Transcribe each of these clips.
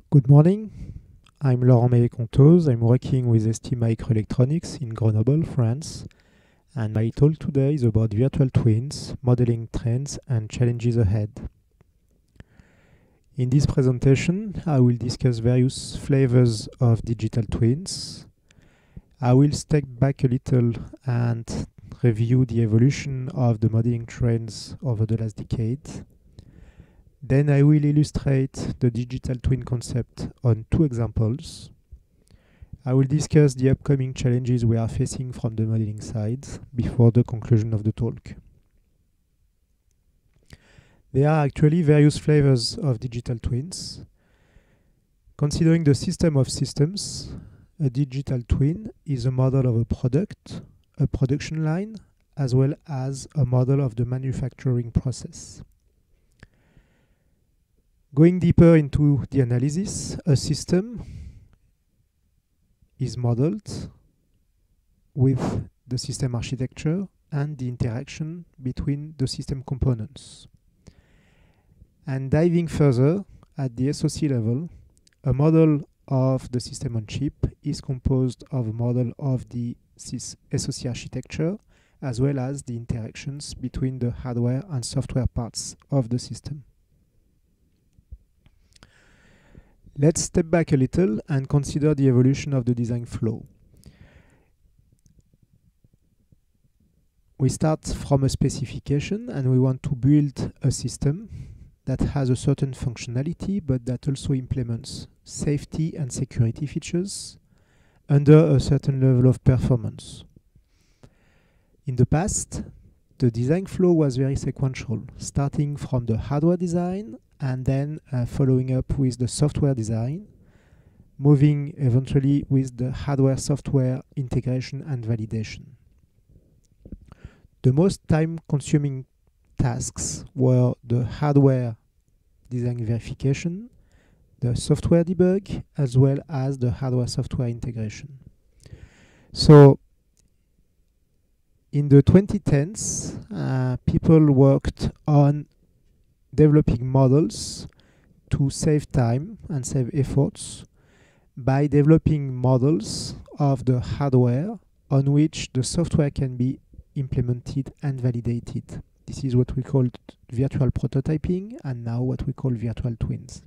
Good morning. I'm Laurent Meillet-Contoz. I'm working with ST Microelectronics in Grenoble, France. And my talk today is about virtual twins, modeling trends and challenges ahead. In this presentation, I will discuss various flavors of digital twins. I will step back a little and review the evolution of the modeling trends over the last decade. Then I will illustrate the digital twin concept on two examples. I will discuss the upcoming challenges we are facing from the modeling side before the conclusion of the talk. There are actually various flavors of digital twins. Considering the system of systems, a digital twin is a model of a product, a production line, as well as a model of the manufacturing process. Going deeper into the analysis, a system is modeled with the system architecture and the interaction between the system components. And diving further, at the SoC level, a model of the system on chip is composed of a model of the SoC architecture as well as the interactions between the hardware and software parts of the system. Let's step back a little and consider the evolution of the design flow. We start from a specification and we want to build a system that has a certain functionality but that also implements safety and security features under a certain level of performance. In the past, the design flow was very sequential, starting from the hardware design and then following up with the software design, moving eventually with the hardware-software integration and validation. The most time-consuming tasks were the hardware design verification, the software debug, as well as the hardware-software integration. So, in the 2010s, people worked on developing models to save time and save efforts by developing models of the hardware on which the software can be implemented and validated. This is what we call virtual prototyping and now what we call virtual twins.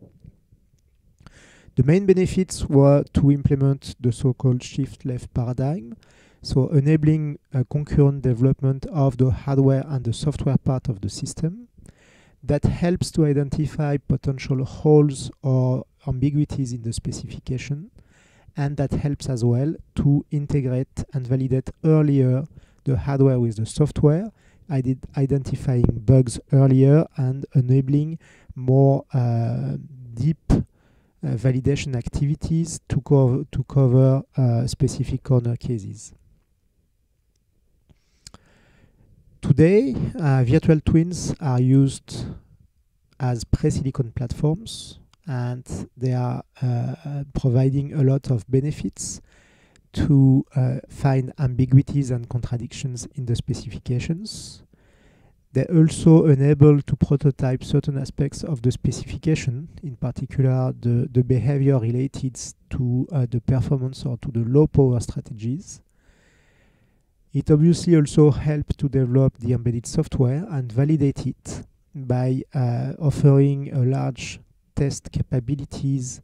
The main benefits were to implement the so-called shift-left paradigm, so enabling a concurrent development of the hardware and the software part of the system. That helps to identify potential holes or ambiguities in the specification, and that helps as well to integrate and validate earlier the hardware with the software, identifying bugs earlier and enabling more deep validation activities to cover specific corner cases. Today, virtual twins are used as pre-silicon platforms and they are providing a lot of benefits to find ambiguities and contradictions in the specifications. They also enable to prototype certain aspects of the specification, in particular the behavior related to the performance or to the low power strategies. It obviously also helps to develop the embedded software and validate it by offering a large test capabilities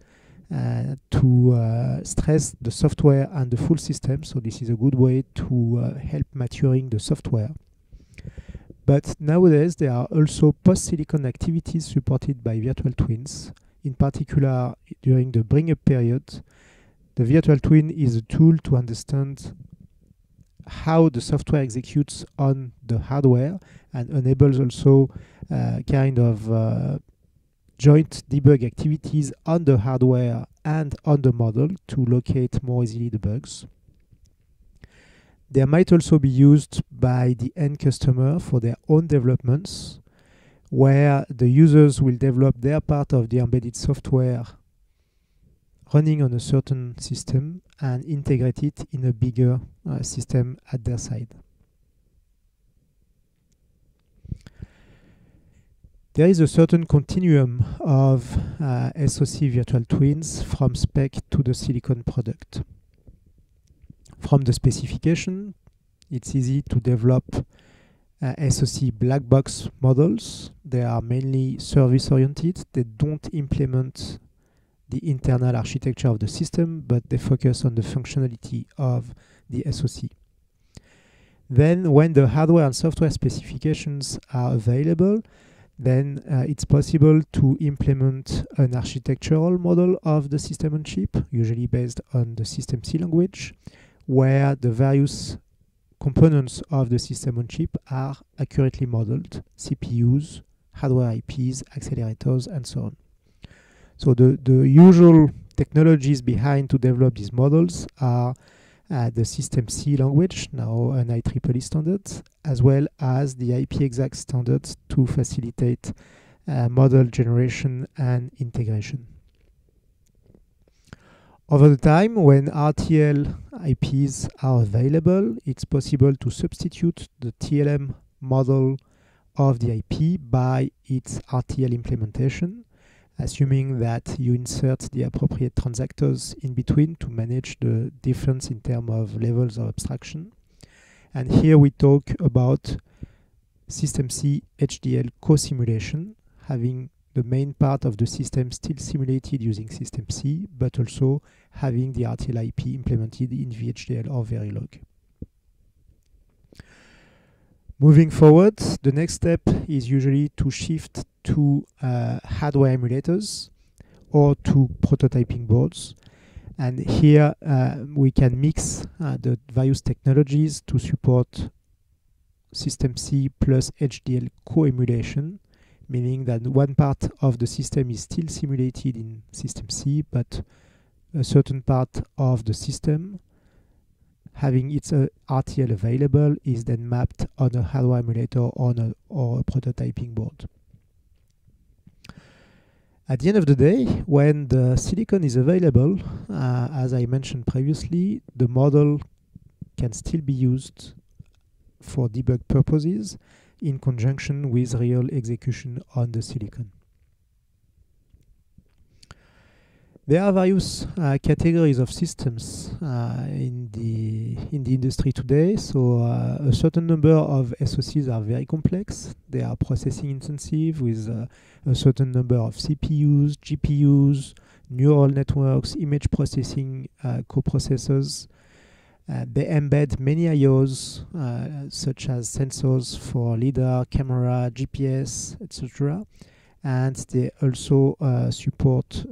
to stress the software and the full system. So this is a good way to help maturing the software. But nowadays there are also post-silicon activities supported by virtual twins. In particular, during the bring-up period, the virtual twin is a tool to understand how the software executes on the hardware and enables also kind of joint debug activities on the hardware and on the model to locate more easily the bugs. They might also be used by the end customer for their own developments, where the users will develop their part of the embedded software running on a certain system and integrate it in a bigger system at their side. There is a certain continuum of SoC virtual twins from spec to the silicon product. From the specification, it's easy to develop SoC black box models. They are mainly service-oriented. They don't implement the internal architecture of the system, but they focus on the functionality of the SoC. Then, when the hardware and software specifications are available, then it's possible to implement an architectural model of the system on chip, usually based on the System C language, where the various components of the system on chip are accurately modeled: CPUs, hardware IPs, accelerators, and so on. So the usual technologies behind to develop these models are the System C language, now an IEEE standard, as well as the IP-exact standards to facilitate model generation and integration. Over the time, when RTL IPs are available, it's possible to substitute the TLM model of the IP by its RTL implementation, assuming that you insert the appropriate transactors in between to manage the difference in terms of levels of abstraction. And here we talk about System C HDL co-simulation, having the main part of the system still simulated using System C, but also having the RTL IP implemented in VHDL or Verilog. Moving forward, the next step is usually to shift to hardware emulators or to prototyping boards. And here we can mix the various technologies to support System C plus HDL co-emulation, meaning that one part of the system is still simulated in System C, but a certain part of the system, having its RTL available, is then mapped on a hardware emulator or a prototyping board. At the end of the day, when the silicon is available, as I mentioned previously, the model can still be used for debug purposes in conjunction with real execution on the silicon. There are various categories of systems in the industry today. So a certain number of SoCs are very complex. They are processing intensive with a certain number of CPUs, GPUs, neural networks, image processing coprocessors. They embed many IOs, such as sensors for LiDAR, camera, GPS, etc. And they also support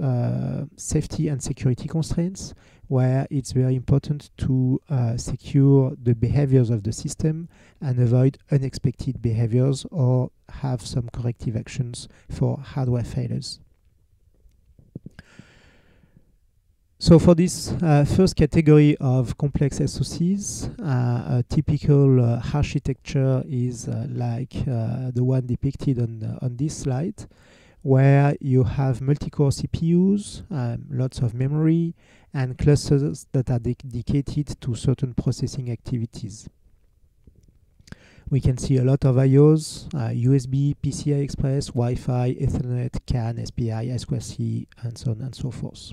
safety and security constraints, where it's very important to secure the behaviors of the system and avoid unexpected behaviors or have some corrective actions for hardware failures. So for this first category of complex SoCs, a typical architecture is like the one depicted on this slide, where you have multi-core CPUs, lots of memory, and clusters that are dedicated to certain processing activities. We can see a lot of IOs, USB, PCI Express, Wi-Fi, Ethernet, CAN, SPI, I2C, and so on and so forth.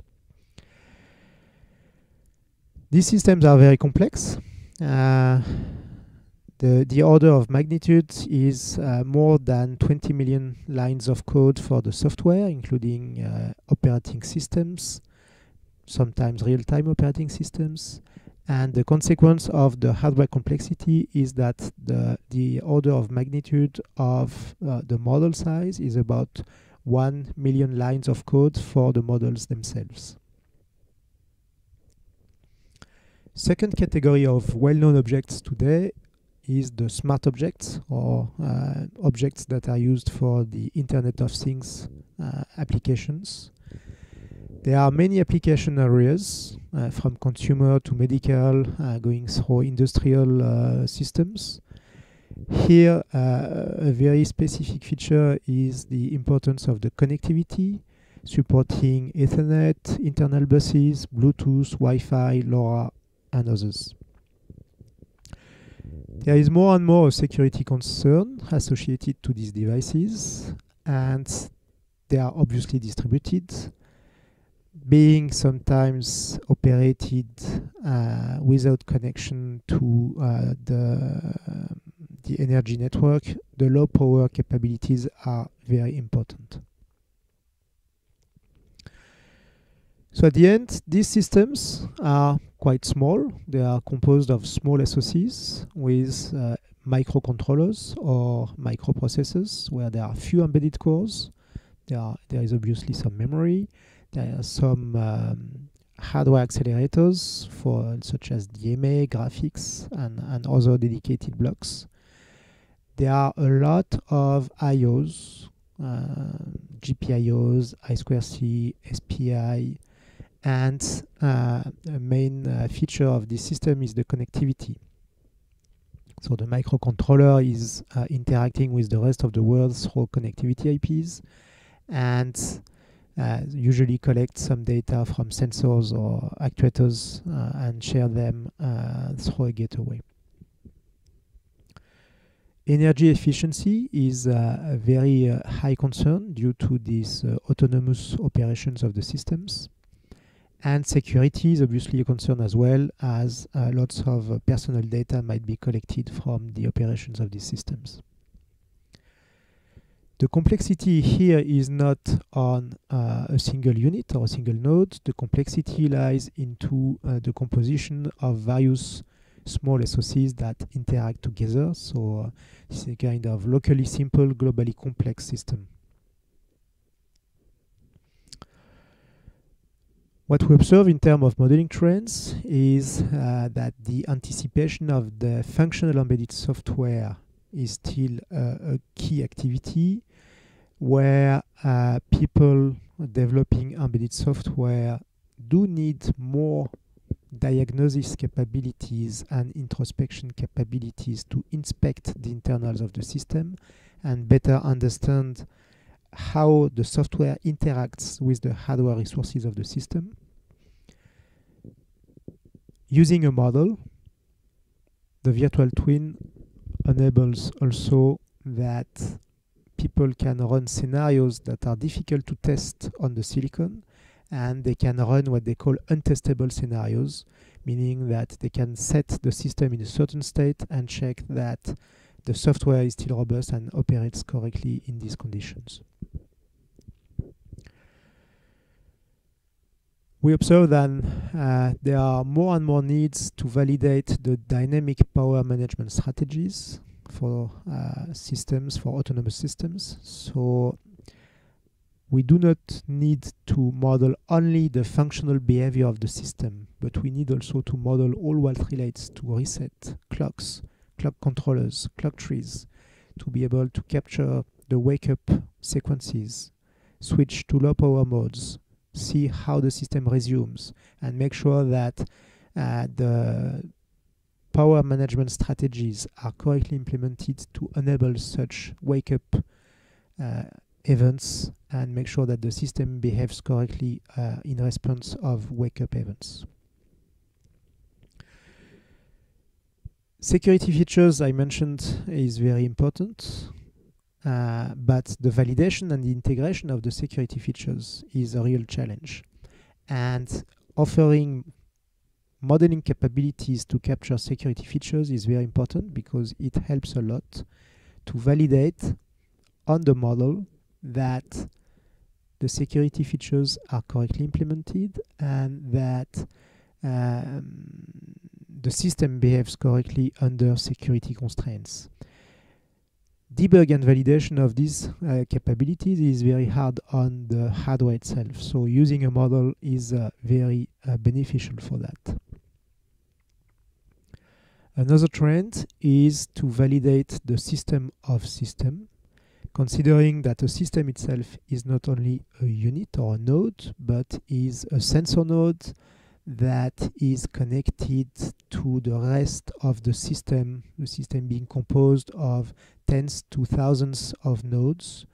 These systems are very complex. The order of magnitude is more than 20 million lines of code for the software, including operating systems, sometimes real-time operating systems. And the consequence of the hardware complexity is that the order of magnitude of the model size is about 1 million lines of code for the models themselves. Second category of well-known objects today is the smart objects, or objects that are used for the Internet of Things applications. There are many application areas, from consumer to medical, going through industrial systems. Here, a very specific feature is the importance of the connectivity, supporting Ethernet, internal buses, Bluetooth, Wi-Fi, LoRa, and others. There is more and more security concern associated to these devices, and they are obviously distributed, being sometimes operated without connection to the energy network. The low power capabilities are very important. So at the end, these systems are quite small. They are composed of small SoCs with microcontrollers or microprocessors where there are few embedded cores. There is obviously some memory. There are some hardware accelerators for such as DMA, graphics, and other dedicated blocks. There are a lot of IOs, GPIOs, I2C, SPI, and a main feature of this system is the connectivity. So the microcontroller is interacting with the rest of the world through connectivity IPs, and usually collect some data from sensors or actuators and share them through a gateway. Energy efficiency is a very high concern due to these autonomous operations of the systems. And security is obviously a concern as well, as lots of personal data might be collected from the operations of these systems. The complexity here is not on a single unit or a single node. The complexity lies into the composition of various small SoCs that interact together. So it's a kind of locally simple, globally complex system. What we observe in terms of modeling trends is that the anticipation of the functional embedded software is still a key activity, where people developing embedded software do need more diagnosis capabilities and introspection capabilities to inspect the internals of the system and better understand how the software interacts with the hardware resources of the system. Using a model, the virtual twin enables also that people can run scenarios that are difficult to test on the silicon, and they can run what they call untestable scenarios, meaning that they can set the system in a certain state and check that the software is still robust and operates correctly in these conditions. We observe that there are more and more needs to validate the dynamic power management strategies for systems, for autonomous systems. So we do not need to model only the functional behavior of the system, but we need also to model all what relates to reset, clocks, clock controllers, clock trees, to be able to capture the wake-up sequences, switch to low power modes, see how the system resumes, and make sure that the power management strategies are correctly implemented to enable such wake-up events and make sure that the system behaves correctly in response of wake-up events. Security features I mentioned is very important. But the validation and the integration of the security features is a real challenge. And offering modeling capabilities to capture security features is very important because it helps a lot to validate on the model that the security features are correctly implemented and that the system behaves correctly under security constraints. Debug and validation of these capabilities is very hard on the hardware itself. So using a model is very beneficial for that. Another trend is to validate the system of system, considering that a system itself is not only a unit or a node, but is a sensor node that is connected to the rest of the system being composed of tens to thousands of nodes,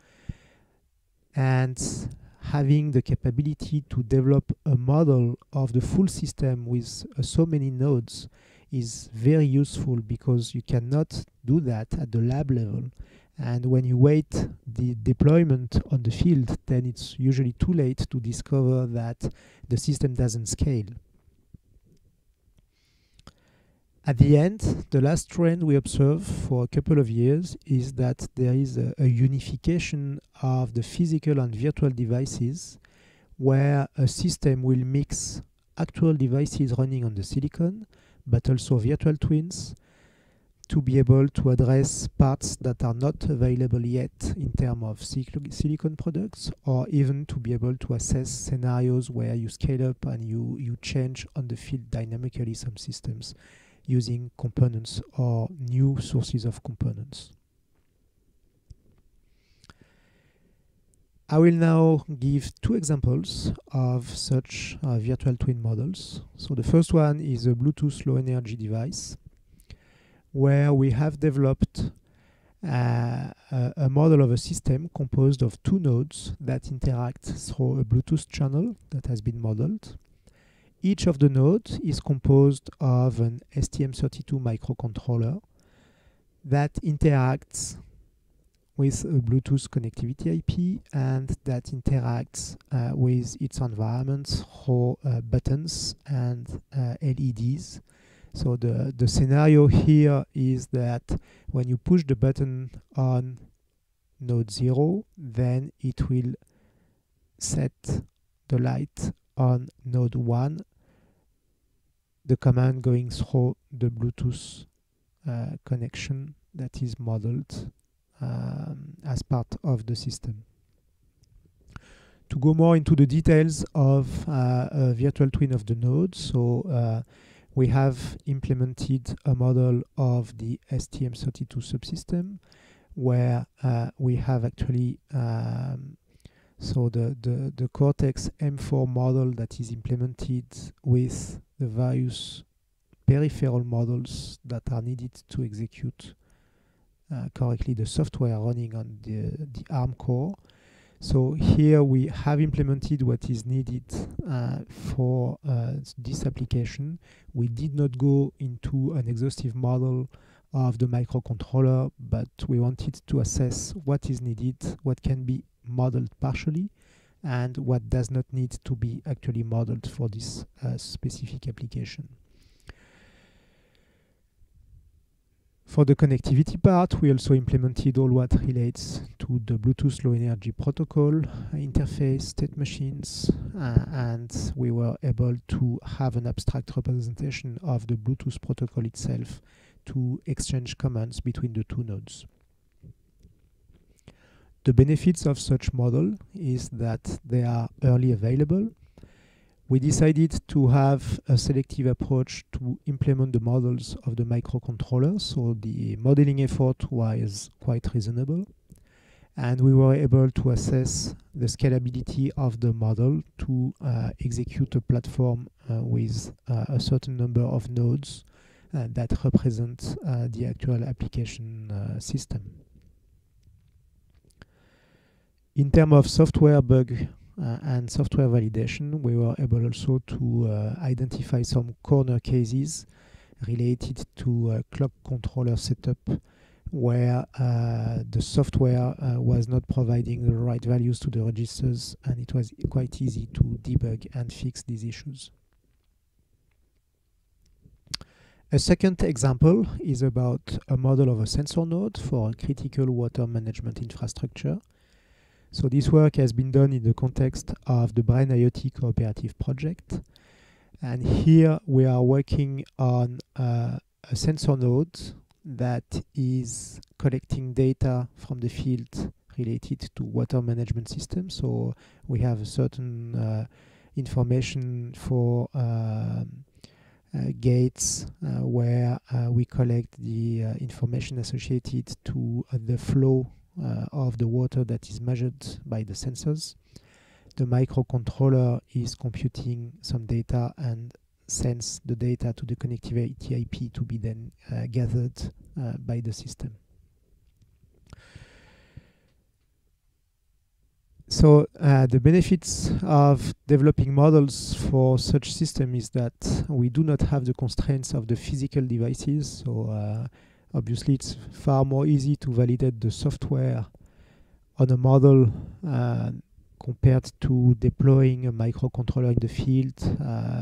and having the capability to develop a model of the full system with so many nodes is very useful because you cannot do that at the lab level, And when you wait the deployment on the field, then it's usually too late to discover that the system doesn't scale. At the end, the last trend we observe for a couple of years is that there is a unification of the physical and virtual devices, where a system will mix actual devices running on the silicon, but also virtual twins, to be able to address parts that are not available yet in terms of silicon products, or even to be able to assess scenarios where you scale up and you change on the field dynamically some systems using components or new sources of components. I will now give two examples of such virtual twin models. So the first one is a Bluetooth low energy device, where we have developed a model of a system composed of two nodes that interact through a Bluetooth channel that has been modeled. Each of the nodes is composed of an STM32 microcontroller that interacts with a Bluetooth connectivity IP and that interacts with its environment through buttons and LEDs. So the scenario here is that when you push the button on node 0, then it will set the light on node 1, the command going through the Bluetooth connection that is modeled as part of the system. To go more into the details of a virtual twin of the node, so we have implemented a model of the STM32 subsystem, where we have actually so the Cortex M4 model that is implemented with the various peripheral models that are needed to execute correctly the software running on the ARM core. So here we have implemented what is needed for this application. We did not go into an exhaustive model of the microcontroller, but we wanted to assess what is needed, what can be modeled partially, and what does not need to be actually modeled for this specific application. For the connectivity part, we also implemented all what relates to the Bluetooth Low Energy Protocol interface, state machines, and we were able to have an abstract representation of the Bluetooth protocol itself to exchange commands between the two nodes. The benefits of such model is that they are early available. We decided to have a selective approach to implement the models of the microcontroller, so the modeling effort was quite reasonable. And we were able to assess the scalability of the model to execute a platform with a certain number of nodes that represent the actual application system. In terms of software bug and software validation, we were able also to identify some corner cases related to clock controller setup, where the software was not providing the right values to the registers, and it was quite easy to debug and fix these issues. A second example is about a model of a sensor node for a critical water management infrastructure. So this work has been done in the context of the Brain IoT cooperative project. And here we are working on a sensor node that is collecting data from the field related to water management systems. So we have a certain information for gates where we collect the information associated to the flow of the water that is measured by the sensors. The microcontroller is computing some data and sends the data to the connectivity IP to be then gathered by the system. So the benefits of developing models for such system is that we do not have the constraints of the physical devices. So Obviously, it's far more easy to validate the software on a model compared to deploying a microcontroller in the field,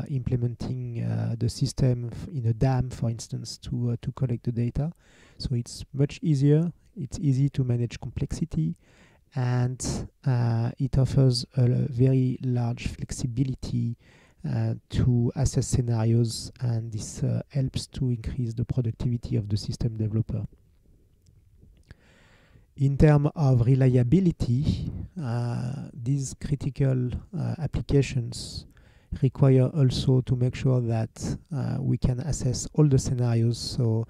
implementing the system in a dam, for instance, to collect the data. So it's much easier. It's easy to manage complexity, and it offers a very large flexibility to assess scenarios, and this helps to increase the productivity of the system developer. In terms of reliability, these critical applications require also to make sure that we can assess all the scenarios, so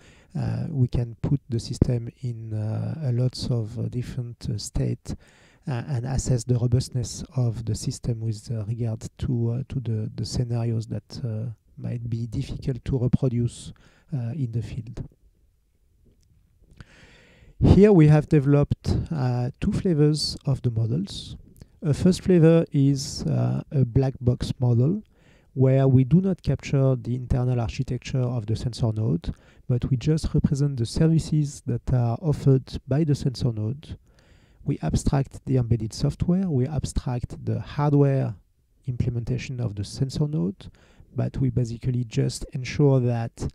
we can put the system in a lots of different states and assess the robustness of the system with regard to the scenarios that might be difficult to reproduce in the field. Here we have developed two flavors of the models. A first flavor is a black box model, where we do not capture the internal architecture of the sensor node, but we just represent the services that are offered by the sensor node. We abstract the embedded software, we abstract the hardware implementation of the sensor node, but we basically just ensure that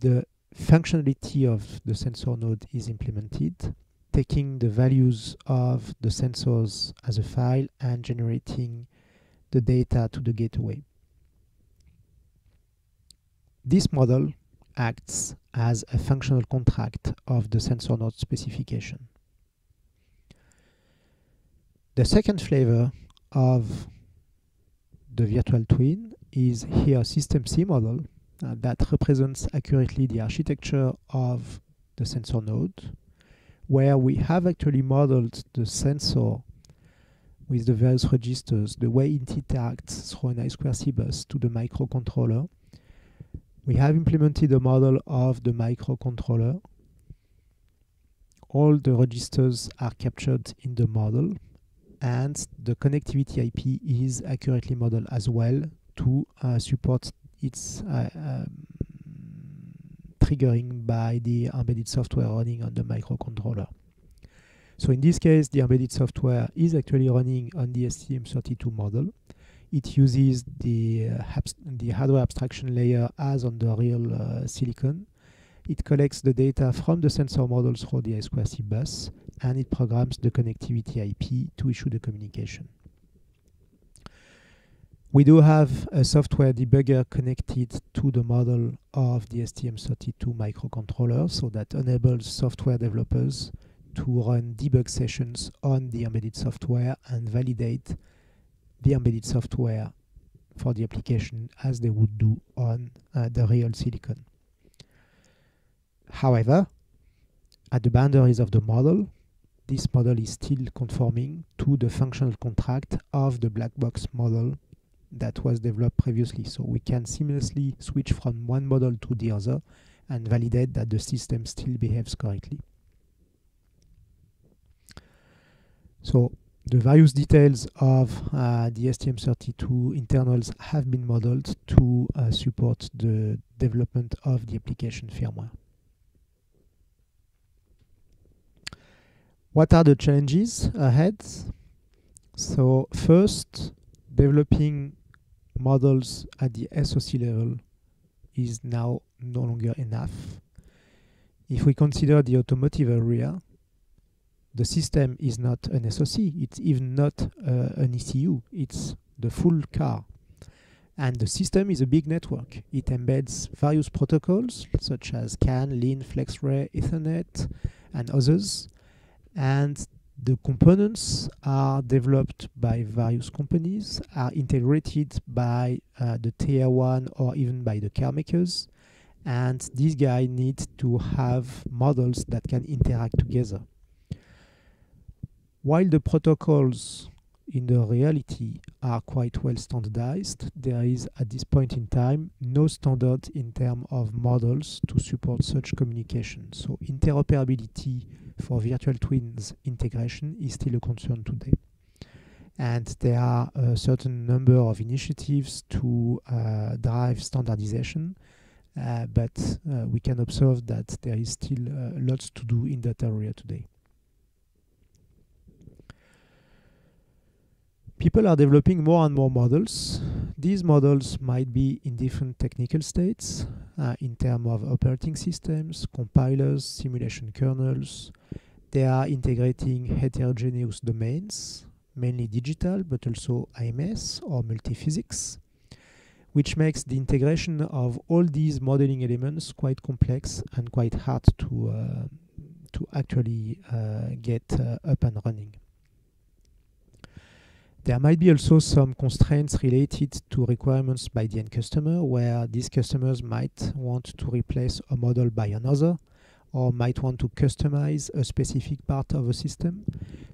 the functionality of the sensor node is implemented, taking the values of the sensors as a file and generating the data to the gateway. This model acts as a functional contract of the sensor node specification. The second flavor of the virtual twin is here a System C model that represents accurately the architecture of the sensor node, where we have actually modeled the sensor with the various registers, the way it interacts through an I2C bus to the microcontroller. We have implemented a model of the microcontroller. All the registers are captured in the model, and the connectivity IP is accurately modeled as well to support its triggering by the embedded software running on the microcontroller. So in this case, the embedded software is actually running on the STM32 model. It uses the hardware abstraction layer as on the real silicon. It collects the data from the sensor models through the I2C bus, and it programs the connectivity IP to issue the communication. We do have a software debugger connected to the model of the STM32 microcontroller, so that enables software developers to run debug sessions on the embedded software and validate the embedded software for the application as they would do on the real silicon. However, at the boundaries of the model, this model is still conforming to the functional contract of the black box model that was developed previously. So we can seamlessly switch from one model to the other and validate that the system still behaves correctly. So the various details of the STM32 internals have been modeled to support the development of the application firmware. What are the challenges ahead? So first, developing models at the SoC level is now no longer enough. If we consider the automotive area, the system is not an SoC, it's even not an ECU, it's the full car. And the system is a big network. It embeds various protocols such as CAN, LIN, FlexRay, Ethernet, and others. And the components are developed by various companies, are integrated by the tier 1 or even by the car makers. And these guys need to have models that can interact together. While the protocols in the reality are quite well standardized, there is at this point in time no standard in terms of models to support such communication. So interoperability for virtual twins integration is still a concern today. And there are a certain number of initiatives to drive standardization, but we can observe that there is still lots to do in that area today. People are developing more and more models. These models might be in different technical states in terms of operating systems, compilers, simulation kernels. They are integrating heterogeneous domains, mainly digital, but also IMS or multiphysics, which makes the integration of all these modeling elements quite complex and quite hard to actually get up and running. There might be also some constraints related to requirements by the end customer, where these customers might want to replace a model by another, or might want to customize a specific part of a system.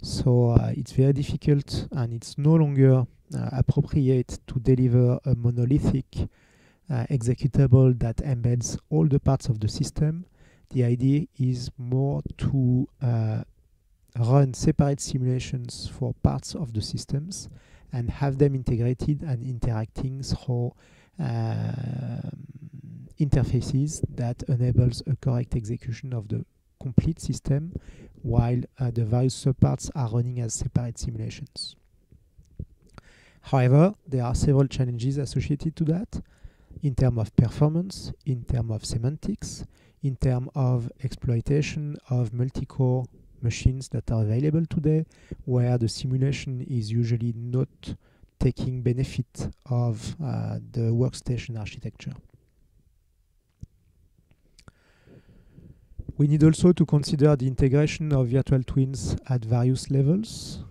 So it's very difficult, and it's no longer appropriate to deliver a monolithic executable that embeds all the parts of the system. The idea is more to run separate simulations for parts of the systems and have them integrated and interacting through interfaces that enables a correct execution of the complete system while the various subparts are running as separate simulations. However, there are several challenges associated to that in terms of performance, in terms of semantics, in terms of exploitation of multi-core machines that are available today, where the simulation is usually not taking benefit of the workstation architecture. We need also to consider the integration of virtual twins at various levels,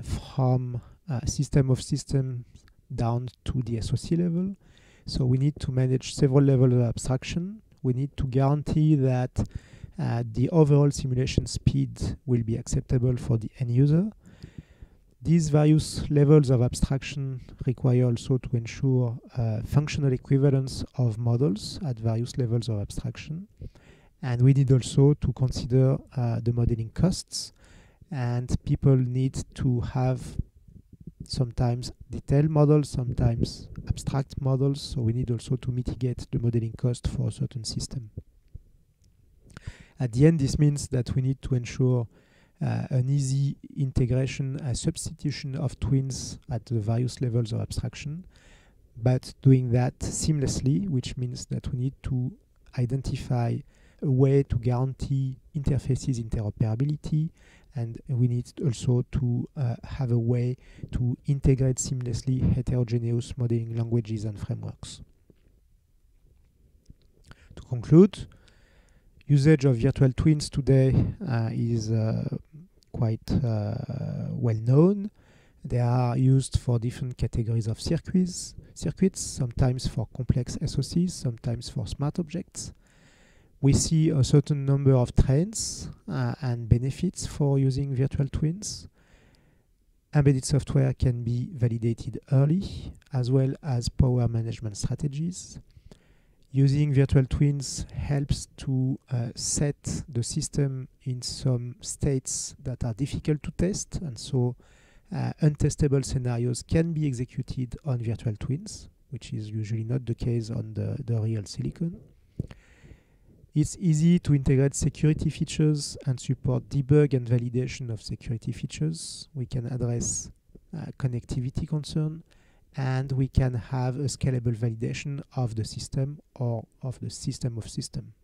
from system of systems down to the SOC level. So we need to manage several levels of abstraction. We need to guarantee that the overall simulation speed will be acceptable for the end user. These various levels of abstraction require also to ensure functional equivalence of models at various levels of abstraction. And we need also to consider the modeling costs, and people need to have sometimes detailed models, sometimes abstract models, so we need also to mitigate the modeling cost for a certain system. At the end, this means that we need to ensure an easy integration, a substitution of twins at the various levels of abstraction, but doing that seamlessly, which means that we need to identify a way to guarantee interfaces interoperability, and we need also to have a way to integrate seamlessly heterogeneous modeling languages and frameworks. To conclude, usage of virtual twins today is quite well known. They are used for different categories of circuits, sometimes for complex SOCs, sometimes for smart objects. We see a certain number of trends and benefits for using virtual twins. Embedded software can be validated early, as well as power management strategies. Using virtual twins helps to set the system in some states that are difficult to test, and so untestable scenarios can be executed on virtual twins, which is usually not the case on the real silicon. It's easy to integrate security features and support debug and validation of security features. We can address connectivity concern, and we can have a scalable validation of the system or of the system of systems.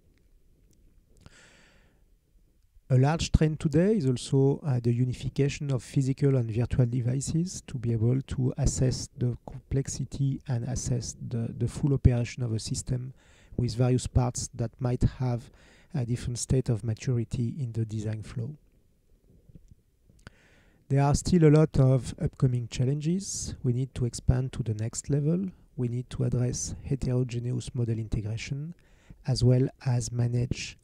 A large trend today is also the unification of physical and virtual devices to be able to assess the complexity and assess the full operation of a system with various parts that might have a different state of maturity in the design flow. There are still a lot of upcoming challenges. We need to expand to the next level. We need to address heterogeneous model integration, as well as manage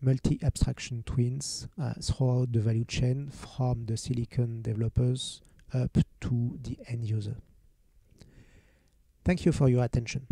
multi-abstraction twins throughout the value chain, from the silicon developers up to the end user. Thank you for your attention.